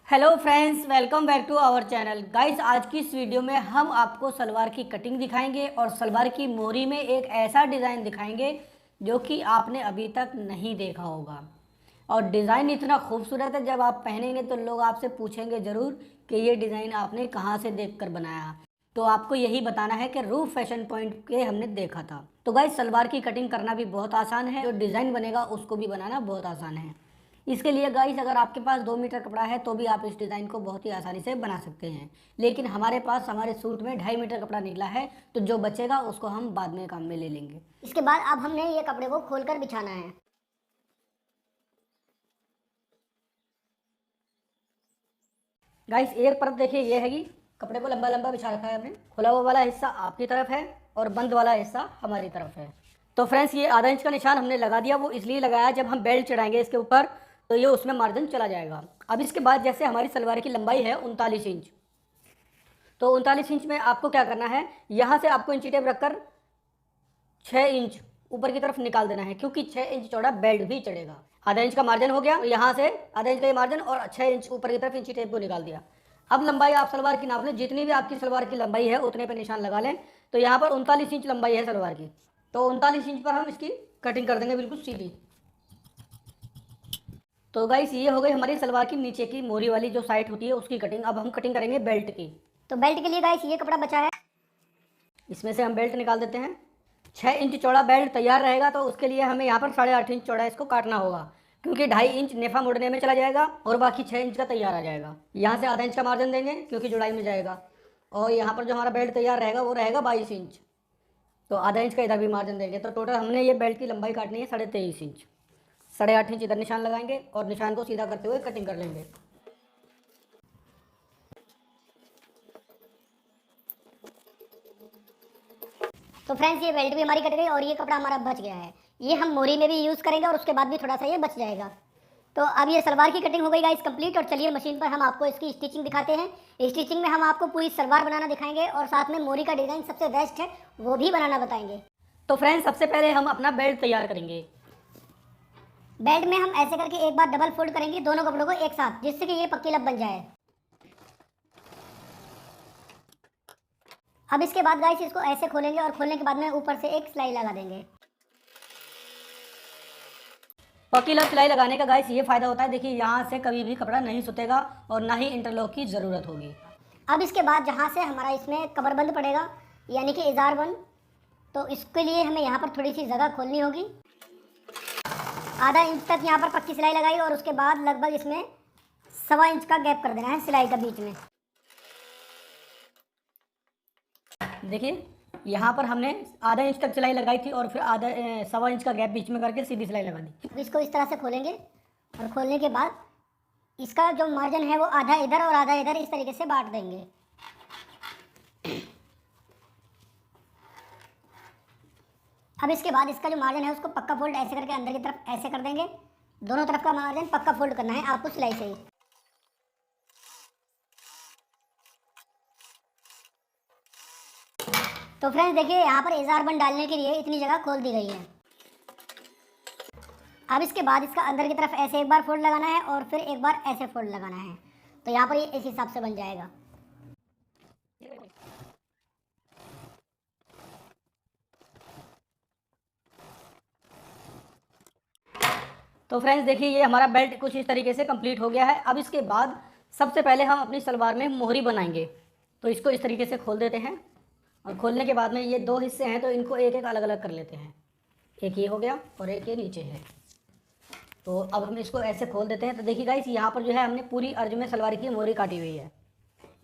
Hello friends, welcome back to our channel. Guys, आज की इस वीडियो में हम आपको सलवार की कटिंग दिखाएंगे और सलवार की मोहरी में एक ऐसा डिज़ाइन दिखाएंगे जो कि आपने अभी तक नहीं देखा होगा। और डिज़ाइन इतना खूबसूरत है, जब आप पहनेंगे तो लोग आपसे पूछेंगे ज़रूर कि ये डिज़ाइन आपने कहाँ से देखकर बनाया। तो आपको यही बताना है कि रूफ फैशन पॉइंट के हमने देखा था। तो गाइस, सलवार की कटिंग करना भी बहुत आसान है, जो डिज़ाइन बनेगा उसको भी बनाना बहुत आसान है। इसके लिए गाइस, अगर आपके पास 2 मीटर कपड़ा है तो भी आप इस डिज़ाइन को बहुत ही आसानी से बना सकते हैं। लेकिन हमारे पास हमारे सूट में 2.5 मीटर कपड़ा निकला है, तो जो बचेगा उसको हम बाद में काम में ले लेंगे। इसके बाद अब हमने ये कपड़े को खोलकर बिछाना है। गाइस, एक परत देखिए, ये है कि कपड़े को लंबा लंबा बिछा रखा है हमने। खुला हुआ वाला हिस्सा आपकी तरफ है और बंद वाला हिस्सा हमारी तरफ है। तो फ्रेंड्स, ये आधा इंच का निशान हमने लगा दिया। वो इसलिए लगाया, जब हम बेल्ट चढ़ाएंगे इसके ऊपर तो ये उसमें मार्जिन चला जाएगा। अब इसके बाद जैसे हमारी सलवार की लंबाई है 39 इंच, तो 39 इंच में आपको क्या करना है, यहाँ से आपको इंची टेप रखकर 6 इंच ऊपर की तरफ निकाल देना है, क्योंकि 6 इंच चौड़ा बेल्ट भी चढ़ेगा। आधा इंच का मार्जिन हो गया, यहाँ से आधा इंच का ये मार्जिन और 6 इंच ऊपर की तरफ इंची टेप को निकाल दिया। अब लंबाई आप सलवार की नाप लें, जितनी भी आपकी सलवार की लंबाई है उतने पे निशान लगा लें। तो यहाँ पर 39 इंच लंबाई है सलवार की, तो 39 इंच पर हम इसकी कटिंग कर देंगे बिल्कुल सीधी। तो गाइस, ये हो गई हमारी सलवार की नीचे की मोरी वाली जो साइड होती है उसकी कटिंग। अब हम कटिंग करेंगे बेल्ट की। तो बेल्ट के लिए गाइस ये कपड़ा बचा है, इसमें से हम बेल्ट निकाल देते हैं। 6 इंच चौड़ा बेल्ट तैयार रहेगा, तो उसके लिए हमें यहाँ पर 8.5 इंच चौड़ा इसको काटना होगा, क्योंकि 2.5 इंच नेफा मोड़ने में चला जाएगा और बाकी 6 इंच का तैयार आ जाएगा। यहाँ से आधा इंच का मार्जिन देंगे क्योंकि जुड़ाई में जाएगा, और यहाँ पर जो हमारा बेल्ट तैयार रहेगा वो रहेगा 22 इंच। तो आधा इंच का इधर भी मार्जिन देंगे, तो टोटल हमने ये बेल्ट की लंबाई काटनी है 23.5 इंच। 8.5 इंच इधर निशान लगाएंगे और निशान को सीधा करते हुए कटिंग कर लेंगे। तो फ्रेंड्स ये बेल्ट भी हमारी कट गई और ये कपड़ा हमारा बच गया है। ये हम मोरी में भी यूज़ करेंगे और उसके बाद भी थोड़ा सा ये बच जाएगा। तो अब ये सलवार की कटिंग हो गई गाइस कंप्लीट, और चलिए मशीन पर हम आपको इसकी स्टिचिंग दिखाते हैं। स्टिचिंग में हम आपको पूरी सलवार बनाना दिखाएंगे और साथ में मोरी का डिज़ाइन सबसे बेस्ट है वो भी बनाना बताएंगे। तो फ्रेंड्स, सबसे पहले हम अपना बेल्ट तैयार करेंगे। बेल्ट में हम ऐसे करके एक बार डबल फोल्ड करेंगे दोनों कपड़ों को एक साथ, जिससे कि ये पक्की लब बन जाए। अब इसके बाद गाइस इसको ऐसे खोलेंगे और खोलने के बाद में ऊपर से एक सिलाई लगा देंगे। पक्की लब सिलाई लगाने का गाइस ये फ़ायदा होता है, देखिए यहाँ से कभी भी कपड़ा नहीं सुतेगा और ना ही इंटरलॉक की ज़रूरत होगी। अब इसके बाद जहाँ से हमारा इसमें कमरबंद पड़ेगा यानी कि इजार बंद, तो इसके लिए हमें यहाँ पर थोड़ी सी जगह खोलनी होगी। आधा इंच तक यहाँ पर पक्की सिलाई लगाई और उसके बाद लगभग इसमें 1.25 इंच का गैप कर देना है सिलाई का बीच में। देखिए, यहाँ पर हमने आधा इंच तक सिलाई लगाई थी और फिर 1.25 इंच का गैप बीच में करके सीधी सिलाई लगा दी। अब इसको इस तरह से खोलेंगे और खोलने के बाद इसका जो मार्जिन है वो आधा इधर और आधा इधर इस तरीके से बांट देंगे। अब इसके बाद इसका जो मार्जिन है उसको पक्का फोल्ड ऐसे करके अंदर की तरफ ऐसे कर देंगे। दोनों तरफ का मार्जिन पक्का फोल्ड करना है आपको सिलाई से ही। तो फ्रेंड्स देखिए, यहाँ पर इजार बंद डालने के लिए इतनी जगह खोल दी गई है। अब इसके बाद इसका अंदर की तरफ ऐसे एक बार फोल्ड लगाना है और फिर एक बार ऐसे फोल्ड लगाना है, तो यहाँ पर ये इस हिसाब से बन जाएगा। तो फ्रेंड्स देखिए, ये हमारा बेल्ट कुछ इस तरीके से कंप्लीट हो गया है। अब इसके बाद सबसे पहले हम अपनी सलवार में मोहरी बनाएंगे। तो इसको इस तरीके से खोल देते हैं, और खोलने के बाद में ये 2 हिस्से हैं तो इनको एक एक अलग अलग कर लेते हैं। एक ये हो गया और एक ये नीचे है। तो अब हम इसको ऐसे खोल देते हैं। तो देखिए गाइस, यहाँ पर जो है हमने पूरी अर्ज में सलवार की मोहरी काटी हुई है,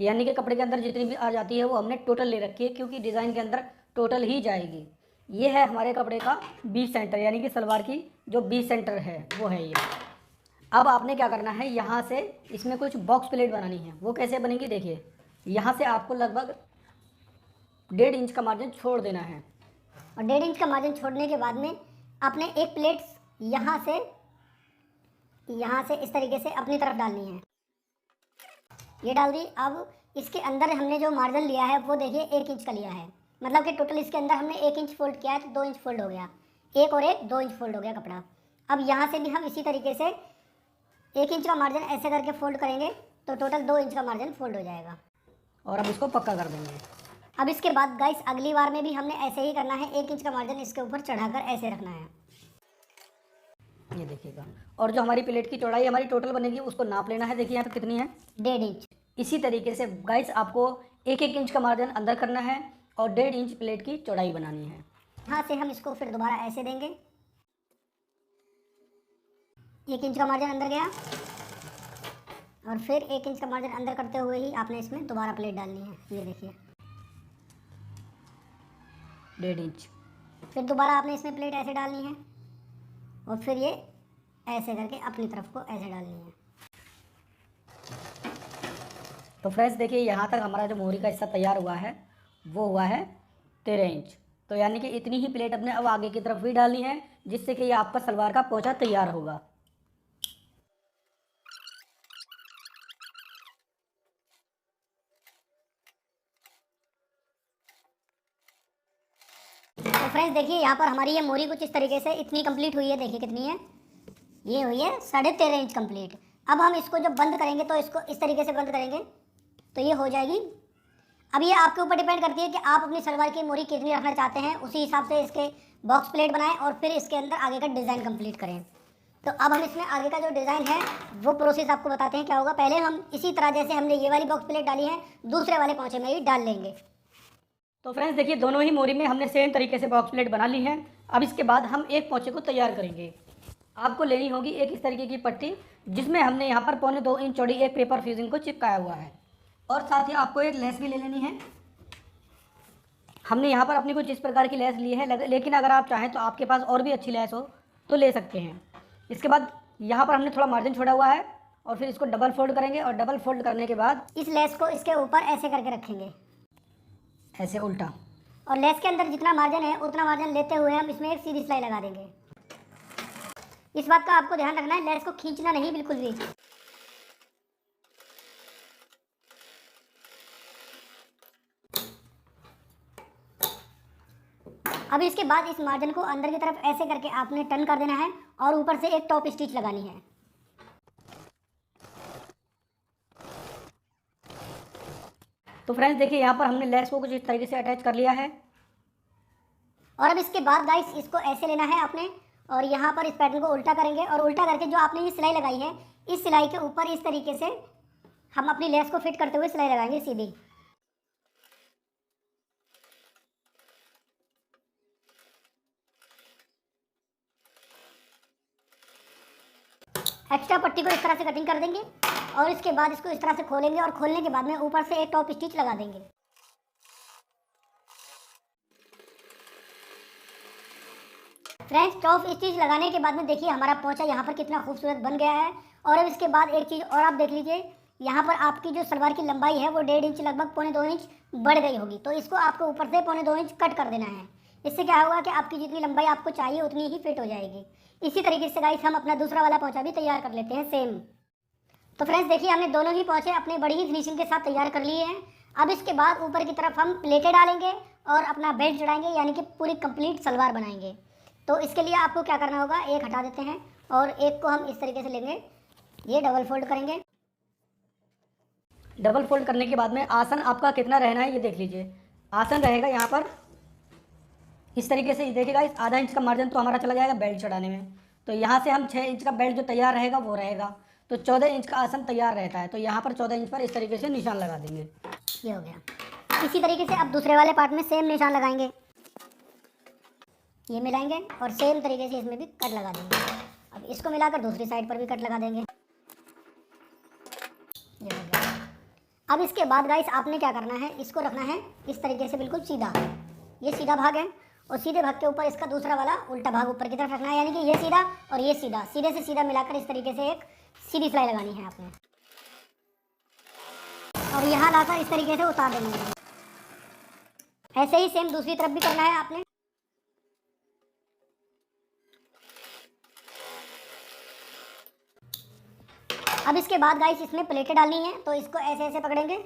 यानी कि कपड़े के अंदर जितनी भी अर्ज आती है वो हमने टोटल ले रखी है, क्योंकि डिज़ाइन के अंदर टोटल ही जाएगी। ये है हमारे कपड़े का बी सेंटर, यानी कि सलवार की जो बी सेंटर है वो है ये। अब आपने क्या करना है, यहाँ से इसमें कुछ बॉक्स प्लेट बनानी है। वो कैसे बनेगी, देखिए यहाँ से आपको लगभग 1.5 इंच का मार्जिन छोड़ देना है। और 1.5 इंच का मार्जिन छोड़ने के बाद में आपने एक प्लेट यहाँ से इस तरीके से अपनी तरफ डालनी है। ये डाल दी। अब इसके अंदर हमने जो मार्जिन लिया है वो देखिए 1 इंच का लिया है, मतलब कि टोटल इसके अंदर हमने 1 इंच फोल्ड किया है तो 2 इंच फोल्ड हो गया। एक और एक 2 इंच फोल्ड हो गया कपड़ा। अब यहाँ से भी हम इसी तरीके से 1 इंच का मार्जिन ऐसे करके फोल्ड करेंगे तो टोटल 2 इंच का मार्जिन फोल्ड हो जाएगा। और अब इसको पक्का कर देंगे। अब इसके बाद गाइस अगली बार में भी हमने ऐसे ही करना है, 1 इंच का मार्जिन इसके ऊपर चढ़ाकर ऐसे रखना है। ये देखिएगा। और जो हमारी प्लेट की चौड़ाई हमारी टोटल बनेगी उसको नाप लेना है। देखिए यहाँ पे कितनी है, 1.5 इंच। इसी तरीके से गाइस आपको 1-1 इंच का मार्जिन अंदर करना है और 1.5 इंच प्लेट की चौड़ाई बनानी है। यहाँ से हम इसको फिर दोबारा ऐसे देंगे, 1 इंच का मार्जिन अंदर गया और फिर 1 इंच का मार्जिन अंदर करते हुए ही आपने इसमें दोबारा प्लेट डालनी है। ये देखिए 1.5 इंच। फिर दोबारा आपने इसमें प्लेट ऐसे डालनी है और फिर ये ऐसे करके अपनी तरफ को ऐसे डालनी है। तो फ्रेंड्स देखिए यहाँ तक हमारा जो मोहरी का हिस्सा तैयार हुआ है वो हुआ है 13 इंच। तो यानी कि इतनी ही प्लेट अपने अब आगे की तरफ भी डालनी है, जिससे कि ये आपका सलवार का पोंचा तैयार होगा। तो फ्रेंड्स देखिए यहाँ पर हमारी ये मोरी कुछ इस तरीके से इतनी कंप्लीट हुई है। देखिए कितनी है, ये हुई है 13.5 इंच कंप्लीट। अब हम इसको जब बंद करेंगे तो इसको इस तरीके से बंद करेंगे तो ये हो जाएगी। अब ये आपके ऊपर डिपेंड करती है कि आप अपनी सलवार की मोरी कितनी रखना चाहते हैं, उसी हिसाब से इसके बॉक्स प्लेट बनाएं और फिर इसके अंदर आगे का डिज़ाइन कंप्लीट करें। तो अब हम इसमें आगे का जो डिज़ाइन है वो प्रोसेस आपको बताते हैं क्या होगा। पहले हम इसी तरह जैसे हमने ये वाली बॉक्स प्लेट डाली है दूसरे वाले पोंचे में भी डाल लेंगे। तो फ्रेंड्स देखिए दोनों ही मोरी में हमने सेम तरीके से बॉक्स प्लेट बना ली है। अब इसके बाद हम एक पोंचे को तैयार करेंगे। आपको लेनी होगी एक इस तरीके की पट्टी, जिसमें हमने यहाँ पर 1.25 इंच चौड़ी एक पेपर फ्यूजिंग को चिपकाया हुआ है। और साथ ही आपको एक लेस भी ले लेनी है। हमने यहाँ पर अपनी कुछ इस प्रकार की लेस ली है, लेकिन अगर आप चाहें तो आपके पास और भी अच्छी लेस हो तो ले सकते हैं। इसके बाद यहाँ पर हमने थोड़ा मार्जिन छोड़ा हुआ है और फिर इसको डबल फोल्ड करेंगे और डबल फोल्ड करने के बाद इस लेस को इसके ऊपर ऐसे करके रखेंगे, ऐसे उल्टा। और लेस के अंदर जितना मार्जिन है उतना मार्जिन लेते हुए हम इसमें एक सीधी सिलाई लगा देंगे। इस बात का आपको ध्यान रखना है, लेस को खींचना नहीं बिल्कुल भी। अब इसके बाद इस मार्जिन को अंदर की तरफ ऐसे करके आपने टर्न कर देना है और ऊपर से एक टॉप स्टिच लगानी है। तो फ्रेंड्स देखिए यहाँ पर हमने लेस को कुछ इस तरीके से अटैच कर लिया है। और अब इसके बाद गाइस इसको ऐसे लेना है आपने और यहाँ पर इस पैटर्न को उल्टा करेंगे और उल्टा करके जो आपने ये सिलाई लगाई है इस सिलाई के ऊपर इस तरीके से हम अपनी लेस को फिट करते हुए सिलाई लगाएंगे सीधी। एक्स्ट्रा पट्टी को इस तरह से कटिंग कर देंगे और इसके बाद इसको इस तरह से खोलेंगे और खोलने के बाद में ऊपर से एक टॉप स्टिच लगा देंगे। फ्रेंड्स टॉप स्टिच लगाने के बाद में देखिए हमारा पोंचा यहाँ पर कितना खूबसूरत बन गया है। और अब इसके बाद एक चीज़ और आप देख लीजिए, यहाँ पर आपकी जो सलवार की लंबाई है वो 1.5 इंच लगभग 1.25 इंच बढ़ गई होगी। तो इसको आपको ऊपर से 1.25 इंच कट कर देना है। इससे क्या होगा कि आपकी जितनी लंबाई आपको चाहिए उतनी ही फिट हो जाएगी। इसी तरीके से गाइस हम अपना दूसरा वाला पोंचा भी तैयार कर लेते हैं सेम। तो फ्रेंड्स देखिए हमने दोनों ही पोंचे अपने बड़ी ही फिनिशिंग के साथ तैयार कर लिए हैं। अब इसके बाद ऊपर की तरफ हम प्लेटें डालेंगे और अपना बेल्ट चढ़ाएंगे, यानी कि पूरी कंप्लीट सलवार बनाएंगे। तो इसके लिए आपको क्या करना होगा, एक हटा देते हैं और एक को हम इस तरीके से लेंगे, ये डबल फोल्ड करेंगे। डबल फोल्ड करने के बाद में आसन आपका कितना रहना है ये देख लीजिए। आसन रहेगा यहाँ पर इस तरीके से, देखिएगा इस आधा इंच का मार्जिन तो हमारा चला जाएगा बेल्ट चढ़ाने में। तो यहाँ से हम 6 इंच का बेल्ट जो तैयार रहेगा वो रहेगा। तो 14 इंच का आसन तैयार रहता है। तो यहाँ पर 14 इंच पर इस तरीके से निशान लगा देंगे। ये हो गया। इसी तरीके से अब दूसरे वाले पार्ट में सेम निशान लगाएंगे, ये मिलाएंगे और सेम तरीके से इसमें भी कट लगा देंगे। अब इसको मिलाकर दूसरी साइड पर भी कट लगा देंगे। ये हो गया। अब इसके बाद गाइस आपने क्या करना है, इसको रखना है इस तरीके से बिल्कुल सीधा। ये सीधा भाग है और सीधे भाग के ऊपर इसका दूसरा वाला उल्टा भाग ऊपर की तरफ रखना है, यानी कि ये सीधा और ये सीधा, सीधे से सीधा मिलाकर इस तरीके से एक सीधी सिलाई लगानी है आपने और यहाँ लाकर इस तरीके से उतार देना है। ऐसे ही सेम दूसरी तरफ भी करना है आपने। अब इसके बाद गाइस इसमें प्लेटें डालनी है, तो इसको ऐसे ऐसे पकड़ेंगे।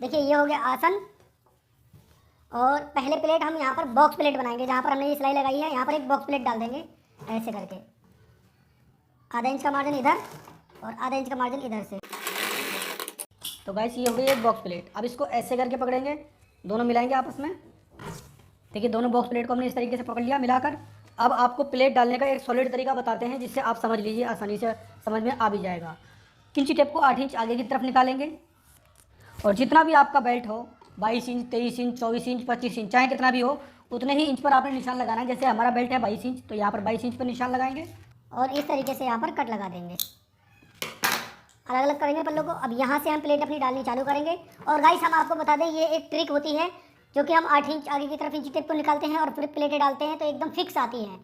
देखिए ये हो गया आसन और पहले प्लेट हम यहाँ पर बॉक्स प्लेट बनाएंगे। जहाँ पर हमने ये सिलाई लगाई है यहाँ पर एक बॉक्स प्लेट डाल देंगे ऐसे करके। आधा इंच का मार्जिन इधर और आधा इंच का मार्जिन इधर से। तो गाइस ये हो गई एक बॉक्स प्लेट। अब इसको ऐसे करके पकड़ेंगे, दोनों मिलाएंगे आपस में। देखिए दोनों बॉक्स प्लेट को हमने इस तरीके से पकड़ लिया मिलाकर। अब आपको प्लेट डालने का एक सॉलिड तरीका बताते हैं जिससे आप समझ लीजिए, आसानी से समझ में आ भी जाएगा। किंची टेप को 8 इंच आगे की तरफ निकालेंगे और जितना भी आपका बेल्ट हो, 22 इंच, 23 इंच, 24 इंच, 25 इंच, चाहे कितना भी हो, उतने ही इंच पर आपने निशान लगाना है। जैसे हमारा बेल्ट है 22 इंच, तो यहाँ पर 22 इंच पर निशान लगाएंगे और इस तरीके से यहाँ पर कट लगा देंगे। अलग अलग करेंगे पल्लों को। अब यहाँ से हम प्लेट अपनी डालनी चालू करेंगे। और गाइस हम आपको बता दें, ये एक ट्रिक होती है जो कि हम 8 इंच आगे की तरफ इंची टेप को निकालते हैं और फिर प्लेटें डालते हैं तो एकदम फिक्स आती हैं।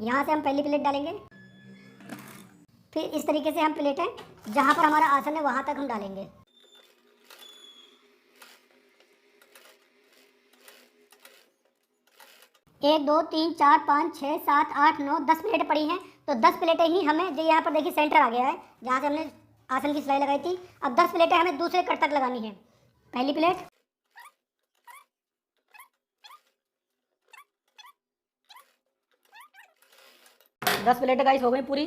यहाँ से हम पहली प्लेट डालेंगे, फिर इस तरीके से हम प्लेटें जहाँ पर हमारा आसन है वहाँ तक हम डालेंगे। एक, दो, 3, 4, 5, 6, 7, 8, 9, 10 प्लेटें पड़ी हैं। तो 10 प्लेटें ही हमें, जो यहाँ पर देखिए सेंटर आ गया है जहाँ से हमने आसन की सिलाई लगाई थी। अब 10 प्लेटें हमें दूसरे कट तक लगानी है। पहली प्लेट, दस प्लेटें गाइस हो गई पूरी।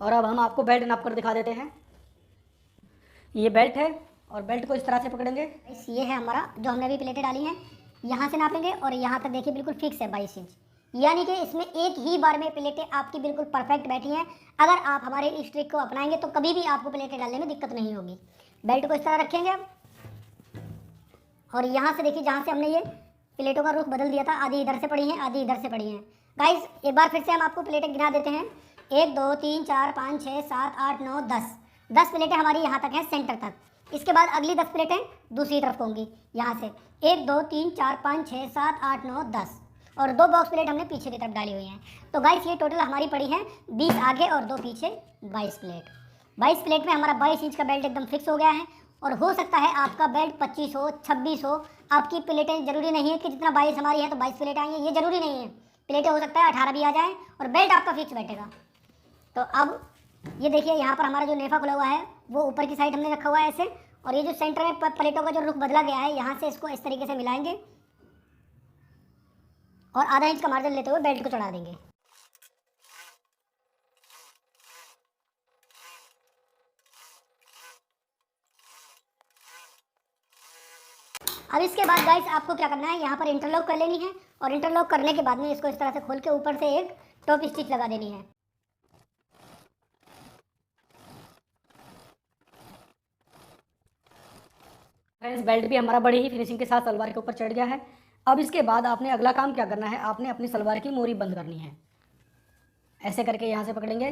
और अब हम आपको बेल्ट नाप कर दिखा देते हैं। ये बेल्ट है और बेल्ट को इस तरह से पकड़ेंगे। ये है हमारा जो हमने अभी प्लेटें डाली हैं, यहाँ से नापेंगे और यहाँ तक देखिए बिल्कुल फिक्स है 22 इंच। यानी कि इसमें एक ही बार में प्लेटें आपकी बिल्कुल परफेक्ट बैठी हैं। अगर आप हमारे इस ट्रिक को अपनाएंगे तो कभी भी आपको प्लेटें डालने में दिक्कत नहीं होगी। बेल्ट को इस तरह रखेंगे अब, और यहाँ से देखिए जहाँ से हमने ये प्लेटों का रुख बदल दिया था, आधी इधर से पड़ी हैं, आधी इधर से पड़ी हैं। गाइस एक बार फिर से हम आपको प्लेटें गिना देते हैं। 1, 2, 3, 4, 5, 6, 7, 8, 9, 10। 10 प्लेटें हमारी यहाँ तक हैं, सेंटर तक। इसके बाद अगली 10 प्लेटें दूसरी तरफ होंगी यहाँ से। 1, 2, 3, 4, 5, 6, 7, 8, 9, 10 और 2 बॉक्स प्लेट हमने पीछे की तरफ डाली हुई हैं। तो गाइस ये टोटल हमारी पड़ी है 20 आगे और 2 पीछे, 22 प्लेट। 22 प्लेट में हमारा 22 इंच का बेल्ट एकदम फिक्स हो गया है। और हो सकता है आपका बेल्ट 25 हो, 26 हो। आपकी प्लेटें जरूरी नहीं है कि जितना 22 हमारी है तो 22 प्लेटें आएंगी, ये जरूरी नहीं है। प्लेटें हो सकता है 18 भी आ जाए और बेल्ट आपका फिक्स बैठेगा। तो अब ये देखिए यहाँ पर हमारा जो नेफा खुला हुआ है वो ऊपर की साइड हमने रखा हुआ है ऐसे, और ये जो सेंटर में प्लेटों का जो रुख बदला गया है यहाँ से इसको इस तरीके से मिलाएंगे और आधा इंच का मार्जिन लेते हुए बेल्ट को चढ़ा देंगे। अब इसके बाद गाइस आपको क्या करना है, यहाँ पर इंटरलॉक कर लेनी है और इंटरलॉक करने के बाद में इसको इस तरह से खोल के ऊपर से एक टॉप स्टिच लगा देनी है। फ्रेंड्स बेल्ट भी हमारा बड़ी ही फिनिशिंग के साथ सलवार के ऊपर चढ़ गया है। अब इसके बाद आपने अगला काम क्या करना है, आपने अपनी सलवार की मोरी बंद करनी है। ऐसे करके यहाँ से पकड़ेंगे।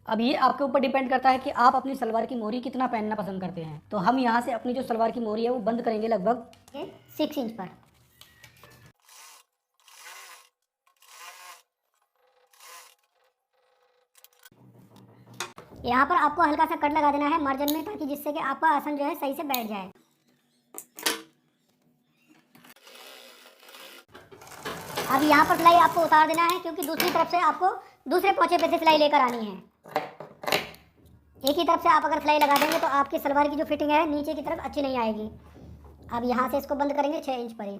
अब ये आपके ऊपर डिपेंड करता है कि आप अपनी सलवार की मोरी कितना पहनना पसंद करते हैं। तो हम यहाँ से अपनी जो सलवार की मोरी है वो बंद करेंगे लगभग 6 इंच पर। यहाँ पर आपको हल्का सा कट लगा देना है मार्जिन में, ताकि जिससे कि आपका आसन जो है सही से बैठ जाए। अब यहाँ पर सिलाई आपको उतार देना है, क्योंकि दूसरी तरफ से आपको दूसरे पोंचे पे से सिलाई लेकर आनी है। एक ही तरफ से आप अगर सिलाई लगा देंगे तो आपकी सलवार की जो फिटिंग है नीचे की तरफ अच्छी नहीं आएगी। अब यहाँ से इसको बंद करेंगे 6 इंच पर ही।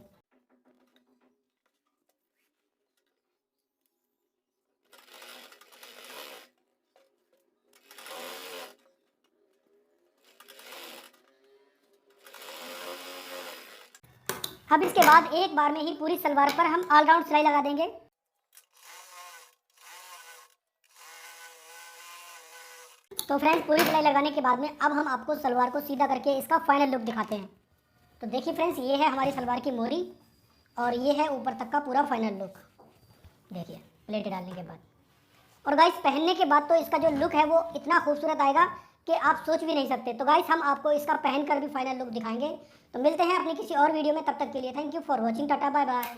अब इसके बाद एक बार में ही पूरी सलवार पर हम ऑल राउंड सिलाई लगा देंगे। तो फ्रेंड्स पूरी सिलाई लगाने के बाद में अब हम आपको सलवार को सीधा करके इसका फाइनल लुक दिखाते हैं। तो देखिए फ्रेंड्स, ये है हमारी सलवार की मोरी और ये है ऊपर तक का पूरा फाइनल लुक। देखिए प्लेटें डालने के बाद, और गाइस पहनने के बाद तो इसका जो लुक है वो इतना खूबसूरत आएगा कि आप सोच भी नहीं सकते। तो गाइस हम आपको इसका पहन कर भी फाइनल लुक दिखाएंगे। तो मिलते हैं अपनी किसी और वीडियो में, तब तक के लिए thank you for watching, tata bye bye.